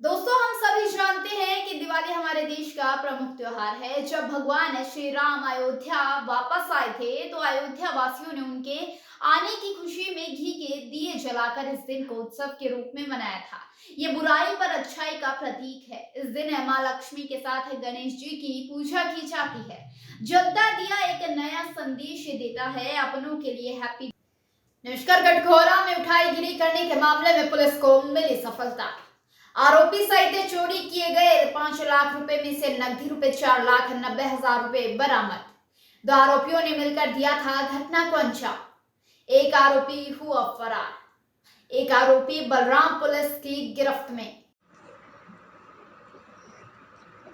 दोस्तों, हम सभी जानते हैं कि दिवाली हमारे देश का प्रमुख त्योहार है। जब भगवान श्री राम अयोध्या वापस आए थे तो अयोध्या वासियों ने उनके आने की खुशी में घी के दिए जलाकर इस दिन को उत्सव के रूप में मनाया था। ये बुराई पर अच्छाई का प्रतीक है। इस दिन मां लक्ष्मी के साथ गणेश जी की पूजा की जाती है। जलता दिया एक नया संदेश देता है, अपनों के लिए हैप्पी। नमस्कार। कटघोरा में उठाईगिरी करने के मामले में पुलिस को मिली सफलता। आरोपी सहित चोरी किए गए 5 लाख रुपए में से नकदी रुपए 4,90,000 रुपए बरामद। 2 आरोपियों ने मिलकर दिया था घटना को अंजाम। एक आरोपी हुआ फरार। एक आरोपी बलराम पुलिस की गिरफ्त में।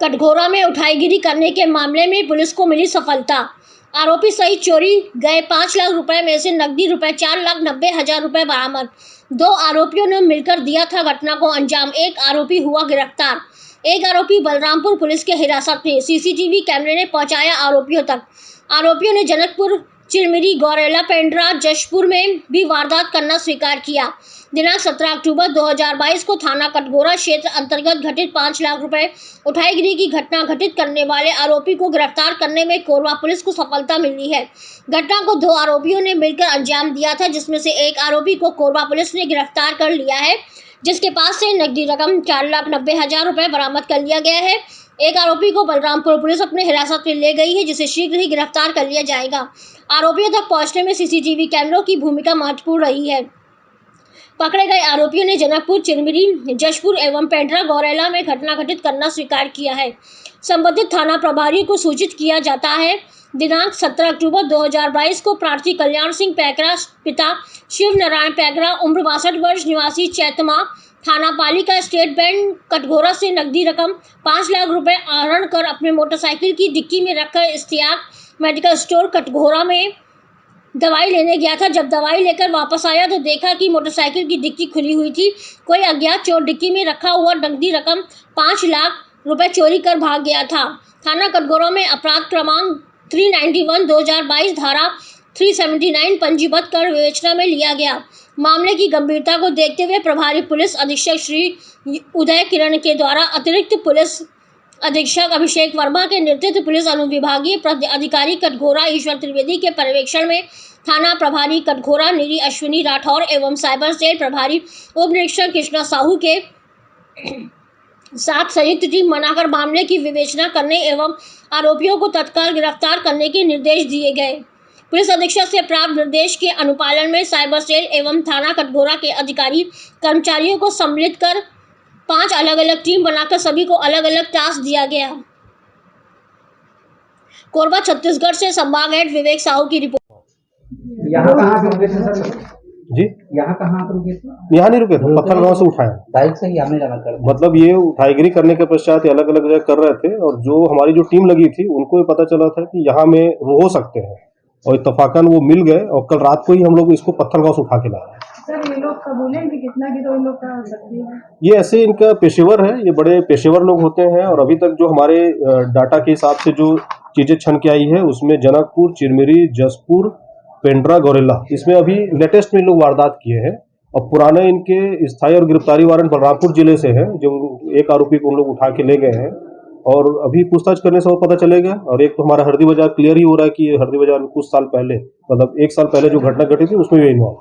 कटघोरा में उठाईगिरी करने के मामले में पुलिस को मिली सफलता। आरोपी सहित चोरी गए 5 लाख रुपए में से नकदी रुपए 4,90,000 रुपए बरामद। 2 आरोपियों ने मिलकर दिया था घटना को अंजाम। एक आरोपी हुआ गिरफ्तार। एक आरोपी बलरामपुर पुलिस के हिरासत में। सीसीटीवी कैमरे ने पहुंचाया आरोपियों तक। आरोपियों ने जनकपुर, चिरमिरी, गौरेला, पेंड्रा, जशपुर में भी वारदात करना स्वीकार किया। दिनांक 17 अक्टूबर 2022 को थाना कटघोरा क्षेत्र अंतर्गत घटित 5 लाख रुपए उठाईगिरी की घटना घटित करने वाले आरोपी को गिरफ्तार करने में कोरबा पुलिस को सफलता मिली है। घटना को 2 आरोपियों ने मिलकर अंजाम दिया था, जिसमें से एक आरोपी को कोरबा पुलिस ने गिरफ्तार कर लिया है, जिसके पास से नकदी रकम 4,90,000 रुपए बरामद कर लिया गया है। एक आरोपी को बलरामपुर पुलिस अपने हिरासत में ले गई है, जिसे शीघ्र ही गिरफ्तार कर लिया जाएगा। आरोपियों तक पहुंचने में सीसीटीवी कैमरों की भूमिका महत्वपूर्ण रही है। पकड़े गए आरोपियों ने जनकपुर, चिरमिरी, जशपुर एवं पेंड्रा, गौरेला में घटना घटित करना स्वीकार किया है। संबंधित थाना प्रभारी को सूचित किया जाता है। दिनांक 17 अक्टूबर 2022 को प्रार्थी कल्याण सिंह पैकरा, पिता शिव नारायण पैकरा, उम्र 62 वर्ष, निवासी चैतमा, थाना पालिका, स्टेट बैंक कटघोरा से नकदी रकम 5 लाख रुपए आहरण कर अपने मोटरसाइकिल की डिक्की में रखकर इश्तियाक मेडिकल स्टोर कटघोरा में दवाई लेने गया था। जब दवाई लेकर वापस आया तो देखा कि मोटरसाइकिल की डिक्की खुली हुई थी। कोई अज्ञात चोर डिक्की में रखा हुआ नकदी रकम 5 लाख रुपए चोरी कर भाग गया था। थाना कटघोरा में अपराध क्रमांक 391 2022 धारा 379 पंजीबद्ध कर विवेचना में लिया गया। मामले की गंभीरता को देखते हुए प्रभारी पुलिस अधीक्षक श्री उदय किरण के द्वारा अतिरिक्त पुलिस अधीक्षक अभिषेक वर्मा के नेतृत्व पुलिस अनुविभागीय अधिकारी कटघोरा ईश्वर त्रिवेदी के पर्यवेक्षण में थाना प्रभारी कटघोरा नीरी अश्विनी राठौर एवं साइबर सेल प्रभारी उप निरीक्षक कृष्णा साहू के साथ संयुक्त टीम बनाकर मामले की विवेचना करने एवं आरोपियों को तत्काल गिरफ्तार करने के निर्देश दिए गए। पुलिस अधीक्षक से प्राप्त निर्देश के अनुपालन में साइबर सेल एवं थाना कटघोरा के अधिकारी कर्मचारियों को सम्मिलित कर 5 अलग अलग टीम बनाकर सभी को अलग अलग टास्क दिया गया। कोरबा छत्तीसगढ़ से संभाग हेड विवेक साहू की रिपोर्ट। यहाँ कहाँ रुके थे सर? जी, यहाँ कहाँ रुके थे? यहाँ नहीं रुके थे, पत्थर गांव से उठाया। बाइक से ही हमने लगा कर मतलब ये उठाईगिरी करने के पश्चात अलग अलग जगह कर रहे थे और जो हमारी जो टीम लगी थी उनको ये पता चला था कि यहाँ में हो सकते हैं और इत्तफाकन वो मिल गए और कल रात को ही हम लोग इसको पत्थर गांव से उठा के लाए। सर, ये लोग कबूलें कि कितना की तो इन लोग का सकती है? ये ऐसे इनका पेशेवर है, ये बड़े पेशेवर लोग होते हैं और अभी तक जो हमारे डाटा के हिसाब से जो चीजें छन के आई है उसमें जनकपुर, चिरमिरी, जसपुर, पेंड्रा, गौरेला, इसमें अभी लेटेस्ट में लोग वारदात किए हैं और पुराने इनके स्थायी और गिरफ्तारी वारंट बलरामपुर जिले से है। जो एक आरोपी को हम लोग उठा के ले गए हैं और अभी पूछताछ करने से और पता चलेगा। और एक तो हमारा हरदी बाजार क्लियर ही हो रहा है कि हरदी बाजार में कुछ साल पहले, मतलब 1 साल पहले जो घटना घटी थी उसमें भी इन्वॉल्व।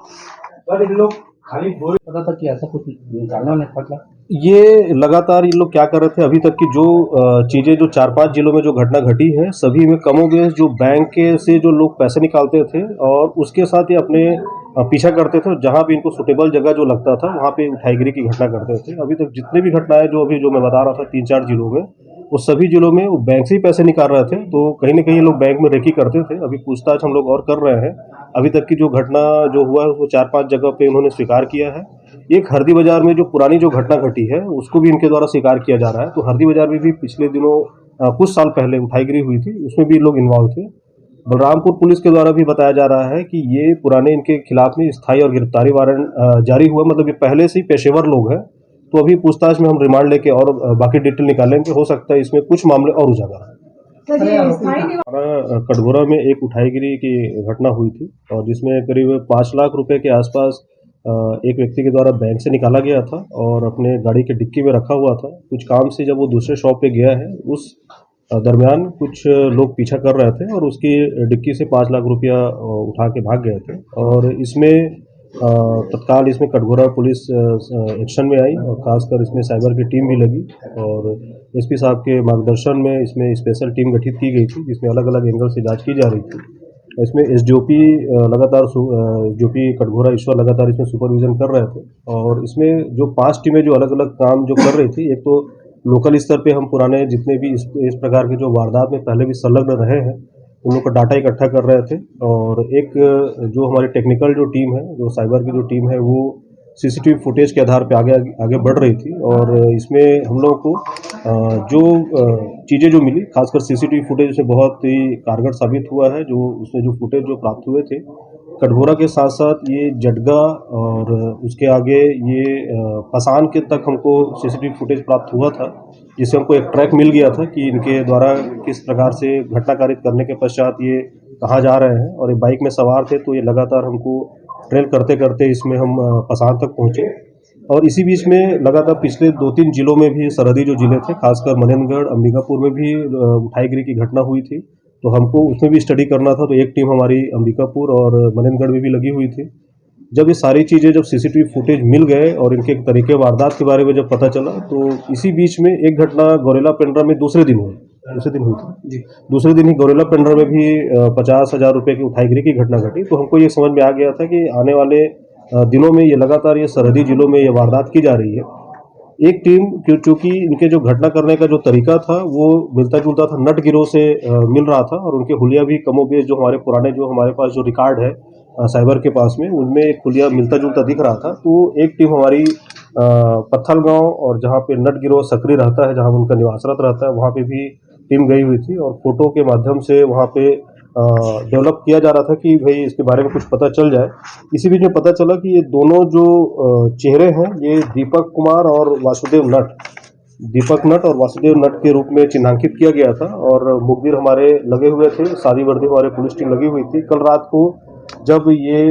लोग खाली बोल पता था कि ऐसा कुछ निकालना नहीं पड़ा। ये लगातार ये लोग क्या कर रहे थे, अभी तक की जो चीजें जो 4-5 जिलों में जो घटना घटी है सभी में कमोबेश जो बैंक के से जो लोग पैसे निकालते थे और उसके साथ ये अपने पीछा करते थे। जहां भी इनको सुटेबल जगह जो लगता था वहां पे उठाईगिरी की घटना करते थे। अभी तक जितने भी घटनाएं जो मैं बता रहा था 3-4 जिलों में, उस सभी जिलों में वो बैंक से ही पैसे निकाल रहे थे। तो कहीं ना कहीं लोग बैंक में रेकी करते थे। अभी पूछताछ हम लोग और कर रहे हैं। अभी तक की जो घटना जो हुआ है वो 4-5 जगह पे उन्होंने स्वीकार किया है। एक हरदी बाजार में जो पुरानी जो घटना घटी है उसको भी इनके द्वारा स्वीकार किया जा रहा है। तो हरदी बाजार में भी पिछले दिनों कुछ साल पहले उठाईगिरी हुई थी, उसमें भी लोग इन्वॉल्व थे। बलरामपुर पुलिस के द्वारा भी बताया जा रहा है कि ये पुराने इनके खिलाफ में स्थायी और गिरफ्तारी वारंट जारी हुआ, मतलब ये पहले से ही पेशेवर लोग हैं। तो अभी पूछताछ में हम रिमांड लेके और बाकी डिटेल निकालेंगे। हो सकता है इसमें कुछ मामले और उजागर हैं। हमारा कटघोरा में एक उठाईगिरी की घटना हुई थी और जिसमें करीब 5 लाख रुपए के आसपास एक व्यक्ति के द्वारा बैंक से निकाला गया था और अपने गाड़ी के डिक्की में रखा हुआ था। कुछ काम से जब वो दूसरे शॉप पे गया है, उस दरमियान कुछ लोग पीछा कर रहे थे और उसकी डिक्की से 5 लाख रुपया उठा के भाग गए थे। और इसमें तत्काल इसमें कटघोरा पुलिस एक्शन में आई और खासकर इसमें साइबर की टीम भी लगी और एसपी साहब के मार्गदर्शन में इसमें स्पेशल टीम गठित की गई थी, जिसमें अलग अलग एंगल से जांच की जा रही थी। इसमें एसडीओपी लगातार एसडीओपी कटघोरा ईश्वर लगातार इसमें सुपरविजन कर रहे थे और इसमें जो 5 टीमें जो अलग अलग काम जो कर रही थी, एक तो लोकल स्तर पे हम पुराने जितने भी इस प्रकार के जो वारदात में पहले भी संलग्न रहे हैं उन लोग का डाटा इकट्ठा कर रहे थे और एक जो हमारी टेक्निकल जो टीम है, जो साइबर की जो टीम है, वो सीसीटीवी फुटेज के आधार पे आगे बढ़ रही थी और इसमें हम लोगों को जो चीज़ें जो मिली, खासकर सीसीटीवी फुटेज उसमें बहुत ही कारगर साबित हुआ है। जो उसमें जो फुटेज जो प्राप्त हुए थे कटघोरा के साथ साथ ये जडगा और उसके आगे ये पसान के तक हमको सीसीटीवी फुटेज प्राप्त हुआ था, जिससे हमको एक ट्रैक मिल गया था कि इनके द्वारा किस प्रकार से घटना कारित करने के पश्चात ये कहाँ जा रहे हैं। और ये बाइक में सवार थे तो ये लगातार हमको ट्रेल करते करते इसमें हम पसान तक पहुँचे और इसी बीच में लगातार पिछले 2-3 जिलों में भी सरहदी जो जिले थे, खासकर मनेंद्रगढ़, अंबिकापुर में भी उठाईगिरी की घटना हुई थी, तो हमको उसमें भी स्टडी करना था। तो एक टीम हमारी अंबिकापुर और मनेंद्रगढ़ में भी लगी हुई थी। जब ये सारी चीज़ें जब सीसीटीवी फुटेज मिल गए और इनके तरीके वारदात के बारे में जब पता चला, तो इसी बीच में एक घटना गौरेला पेंड्रा में दूसरे दिन हुई थी। दूसरे दिन ही गौरेला पेंड्रा में भी 50,000 रुपये की उठाईगिरी की घटना घटी। तो हमको ये समझ में आ गया था कि आने वाले दिनों में ये लगातार ये सरहदी जिलों में ये वारदात की जा रही है। एक टीम क्योंकि इनके जो घटना करने का जो तरीका था वो मिलता जुलता था, नट गिरोह से मिल रहा था और उनके हुलिया भी कमोबेश जो हमारे पुराने जो हमारे पास जो रिकॉर्ड है साइबर के पास में, उनमें एक हुलिया मिलता जुलता दिख रहा था। तो एक टीम हमारी पत्थल गांव और जहाँ पे नट गिरोह सक्रिय रहता है, जहाँ उनका निवासरत रहता है, वहाँ पे भी टीम गई हुई थी और फोटो के माध्यम से वहाँ पे डेवलप किया जा रहा था कि भाई इसके बारे में कुछ पता चल जाए। इसी बीच में पता चला कि ये दोनों जो चेहरे हैं, ये दीपक कुमार और वासुदेव नट के रूप में चिन्हांकित किया गया था और मुखबिर हमारे लगे हुए थे, सारी वर्दी हमारे पुलिस टीम लगी हुई थी। कल रात को जब ये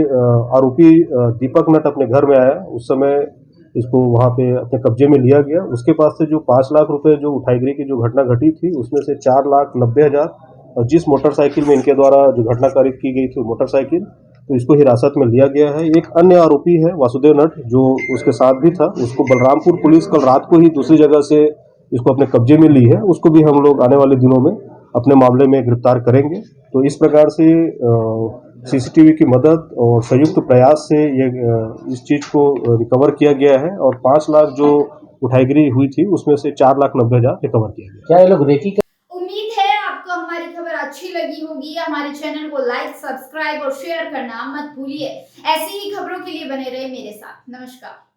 आरोपी दीपक नट अपने घर में आया, उस समय इसको वहाँ पे अपने कब्जे में लिया गया। उसके पास से जो 5 लाख रुपए जो उठाईगिरी की जो घटना घटी थी, उसमें से 4,90,000 और जिस मोटरसाइकिल में इनके द्वारा जो घटना कारित की गई थी मोटरसाइकिल, तो इसको हिरासत में लिया गया है। एक अन्य आरोपी है वासुदेव नट, जो उसके साथ भी था, उसको बलरामपुर पुलिस कल रात को ही दूसरी जगह से इसको अपने कब्जे में ली है। उसको भी हम लोग आने वाले दिनों में अपने मामले में गिरफ्तार करेंगे। तो इस प्रकार से सीसीटीवी की मदद और संयुक्त प्रयास से ये इस चीज़ को रिकवर किया गया है और 5 लाख जो उठाईगिरी हुई थी उसमें से 4,90,000 रिकवर किया गया। क्या ये लोग रेकी उम्मीद है आपको हमारी खबर अच्छी लगी होगी। हमारे चैनल को लाइक, सब्सक्राइब और शेयर करना मत भूलिए। ऐसी ही खबरों के लिए बने रहे मेरे साथ। नमस्कार।